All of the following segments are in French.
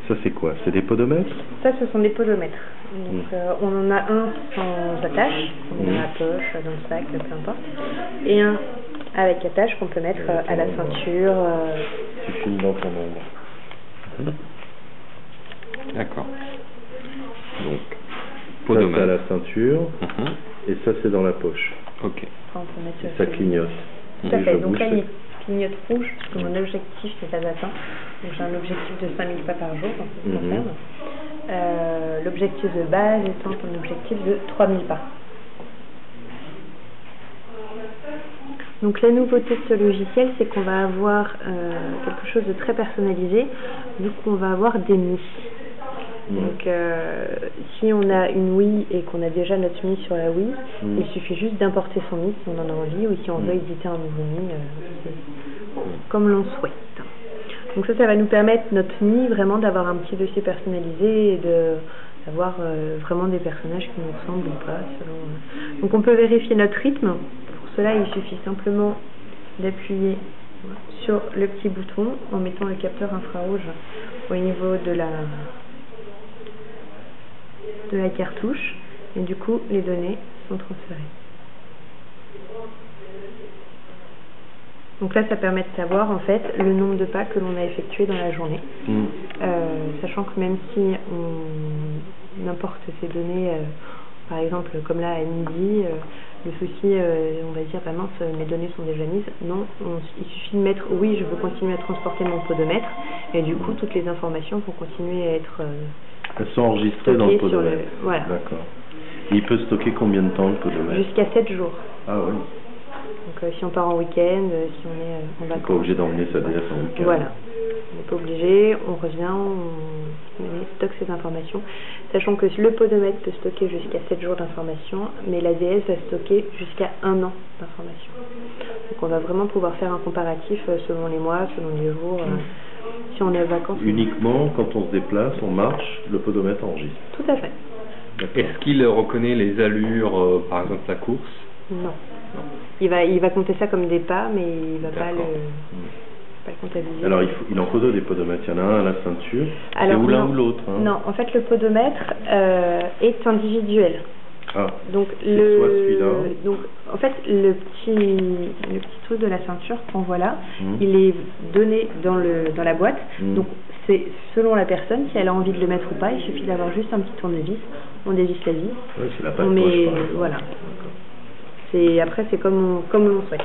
Ça c'est quoi? C'est des podomètres? Ça, ce sont des podomètres. Donc, on en a un sans attache, on met dans la poche, dans le sac, peu importe. Et un avec attache qu'on peut mettre à la ceinture. Tu files dans ton ombre. D'accord. Donc, podomètre. ça c'est à la ceinture, et ça c'est dans la poche. Ok. Enfin, on peut mettre Et ça clignote. Tout à fait. Donc là, il clignote rouge, parce que mon objectif n'est pas atteint. Donc j'ai un objectif de 5000 pas par jour, en ce qui me concerne. L'objectif de base étant un objectif de 3000 pas. Donc la nouveauté de ce logiciel, c'est qu'on va avoir quelque chose de très personnalisé, vu qu'on va avoir des Mi. Donc si on a une Wii et qu'on a déjà notre Mi sur la Wii, il suffit juste d'importer son Mi si on en a envie, ou si on veut éditer un nouveau Mi, comme l'on souhaite. Donc ça va nous permettre, notre Mi, vraiment d'avoir un petit dossier personnalisé et d'avoir vraiment des personnages qui nous ressemblent ou pas. Selon, Donc on peut vérifier notre rythme. Pour cela, il suffit simplement d'appuyer sur le petit bouton en mettant le capteur infrarouge au niveau de la cartouche, et du coup les données sont transférées. Donc là, ça permet de savoir en fait le nombre de pas que l'on a effectué dans la journée, sachant que même si on importe ces données, par exemple comme là à midi, le souci, on va dire, bah mince, mes données sont déjà mises. Non, il suffit de mettre oui, je veux continuer à transporter mon podomètre, et du coup toutes les informations vont continuer à être elles sont enregistrées dans le podomètre. Voilà. D'accord. Il peut stocker combien de temps le podomètre? Jusqu'à 7 jours. Ah oui. Donc si on part en week-end, si on est en vacances. On n'est pas obligé d'emmener sa DS en week-end. Voilà. On n'est pas obligé, on revient, on stocke ces informations. Sachant que le podomètre peut stocker jusqu'à 7 jours d'informations, mais la DS va stocker jusqu'à 1 an d'informations. Donc on va vraiment pouvoir faire un comparatif selon les mois, selon les jours. Si on est en vacances. Uniquement quand on se déplace, on marche, le podomètre enregistre. Tout à fait. Est-ce qu'il reconnaît les allures, par exemple la course? Non. Il va compter ça comme des pas, mais il va pas le comptabiliser. Alors il en faut deux des podomètres. Il y en a un à la ceinture, c'est ou l'un ou l'autre. Non, en fait le podomètre est individuel. Ah, donc soit celui-là. Donc en fait le petit truc de la ceinture qu'on voit là, il est donné dans la boîte. Donc c'est selon la personne si elle a envie de le mettre ou pas. Il suffit d'avoir juste un petit tournevis, on dévisse la vis. Ouais, c'est la patte poche, voilà. Après c'est comme l'on souhaite.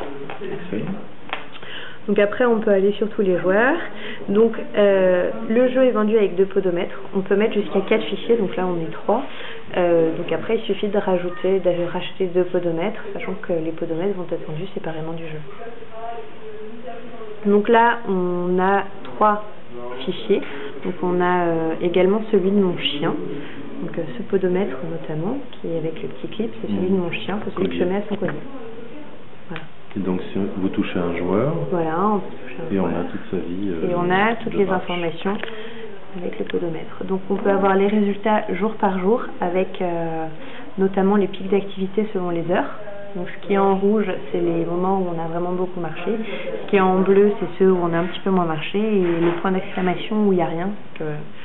Donc après on peut aller sur tous les joueurs. Donc le jeu est vendu avec 2 podomètres. On peut mettre jusqu'à 4 fichiers, donc là on est 3. Donc après il suffit de racheter 2 podomètres, sachant que les podomètres vont être vendus séparément du jeu. Donc là on a 3 fichiers. Donc on a également celui de mon chien. Donc ce podomètre notamment, qui est avec le petit clip, c'est celui de mon chien, c'est celui que je mets à son collier. Voilà. Et donc si vous touchez un joueur, voilà, on peut toucher un joueur. On a toute sa vie. Et on a toutes les informations avec le podomètre. Donc on peut avoir les résultats jour par jour avec notamment les pics d'activité selon les heures. Donc ce qui est en rouge, c'est les moments où on a vraiment beaucoup marché. Ce qui est en bleu, c'est ceux où on a un petit peu moins marché. Et les points d'exclamation où il n'y a rien, que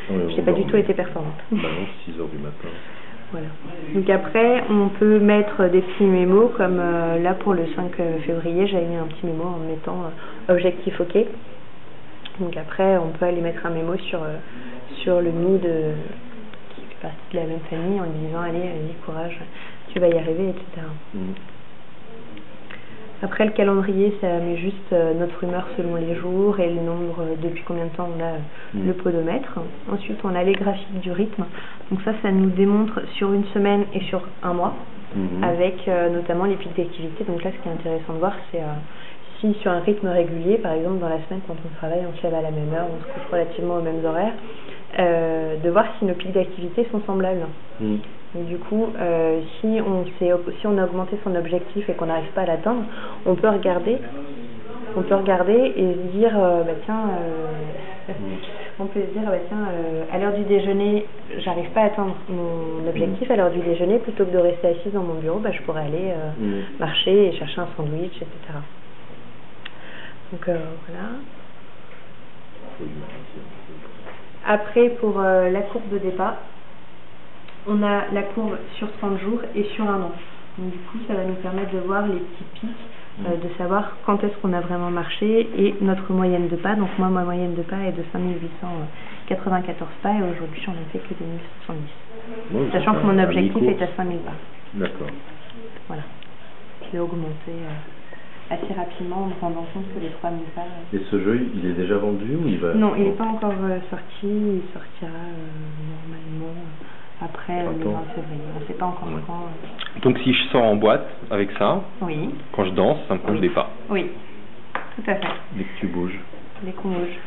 je n'ai pas du tout été performante. Bah non, 6 h du matin. Voilà. Donc après, on peut mettre des petits mémos, comme là pour le 5 février, j'avais mis un petit mémo en mettant objectif OK. Donc après, on peut aller mettre un mémo sur le Mi qui fait partie de la même famille en lui disant allez, courage, tu vas y arriver, etc. Après le calendrier, ça met juste notre humeur selon les jours et le nombre, depuis combien de temps on a le podomètre. Ensuite, on a les graphiques du rythme. Donc ça nous démontre sur une semaine et sur un mois, avec notamment les pics d'activité. Donc là, ce qui est intéressant de voir, c'est si sur un rythme régulier, par exemple dans la semaine quand on travaille, on se lève à la même heure, on se couche relativement aux mêmes horaires, de voir si nos pics d'activité sont semblables. Donc du coup, si on a augmenté son objectif et qu'on n'arrive pas à l'atteindre, on peut regarder et se dire, à l'heure du déjeuner, j'arrive pas à atteindre mon objectif. À l'heure du déjeuner, plutôt que de rester assise dans mon bureau, je pourrais aller marcher et chercher un sandwich, etc. Donc voilà. Après, pour la courbe de départ, on a la courbe sur 30 jours et sur un an. Donc du coup, ça va nous permettre de voir les petits pics, de savoir quand est-ce qu'on a vraiment marché et notre moyenne de pas. Donc moi, ma moyenne de pas est de 5894 pas et aujourd'hui, j'en ai fait que 2070. Bon, sachant que mon objectif est à 5000 pas. D'accord. Voilà. Je l'ai augmenté assez rapidement en me rendant compte que les 3000 pas... Et ce jeu, il est déjà vendu ou il va... Non, il n'est pas encore sorti. Il sortira normalement après le 20 février. On ne sait pas encore quand. Donc si je sors en boîte avec ça, oui. Quand je danse, ça me coche des pas. Oui, tout à fait. Dès que tu bouges. Dès qu'on bouge.